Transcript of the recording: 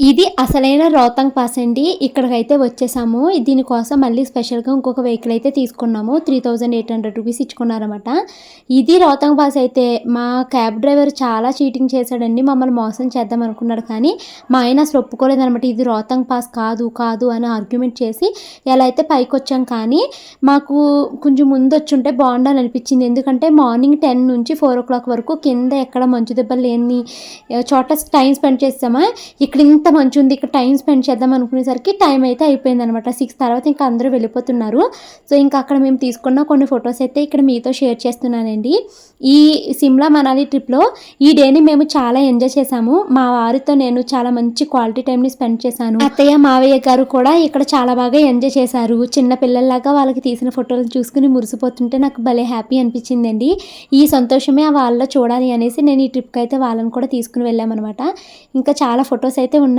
ఇది అసలైన రోహతంగ్ పాస్ అండి. ఇక్కడికైతే వచ్చేసాము. దీనికోసం మళ్ళీ స్పెషల్‌గా ఇంకొక వెహికల్ అయితే తీసుకున్నాము. 3800 రూపీస్ ఇచ్చుకున్నారన్నమాట. ఇది రోహతంగ్ పాస్ అయితే మా క్యాబ్ డ్రైవర్ చాలా చీటింగ్ చేశాడండి. మమ్మల్ని మోసం చేద్దాం అనుకున్నాడు కానీ, మా ఆయన అసలు ఒప్పుకోలేదనమాట. ఇది రోహతంగ్ పాస్ కాదు, కాదు అని ఆర్గ్యుమెంట్ చేసి ఎలా అయితే పైకొచ్చాం కానీ, మాకు కొంచెం ముందొచ్చుంటే బావుండని అనిపించింది. ఎందుకంటే మార్నింగ్ 10 నుంచి 4:00 వరకు కింద ఎక్కడ మంచు దెబ్బలు లేని చోట టైం స్పెండ్ చేసామా. ఇక్కడ ఇంత మంచి ఉంది, ఇక్కడ టైం స్పెండ్ చేద్దాం అనుకునేసరికి టైం అయితే అయిపోయిందనమాట. 6 తర్వాత ఇంకా అందరూ వెళ్ళిపోతున్నారు. సో ఇంకా అక్కడ మేము తీసుకున్న కొన్ని ఫొటోస్ అయితే ఇక్కడ మీతో షేర్ చేస్తున్నానండి. ఈ సిమ్లా మనాలి ట్రిప్‌లో ఈ డేని మేము చాలా ఎంజాయ్ చేశాము. మా వారితో నేను చాలా మంచి క్వాలిటీ టైంని స్పెండ్ చేశాను. అత్తయ్య, మావయ్య గారు కూడా ఇక్కడ చాలా బాగా ఎంజాయ్ చేశారు. చిన్న పిల్లల్లాగా వాళ్ళకి తీసిన ఫోటోలు చూసుకుని మురిసిపోతుంటే నాకు భలే హ్యాపీ అనిపించిందండి. ఈ సంతోషమే వాళ్ళలో చూడాలి అనేసి నేను ఈ ట్రిప్‌కి అయితే వాళ్ళని కూడా తీసుకుని వెళ్ళామన్నమాట. ఇంకా చాలా ఫొటోస్ అయితే ఉన్నాయి.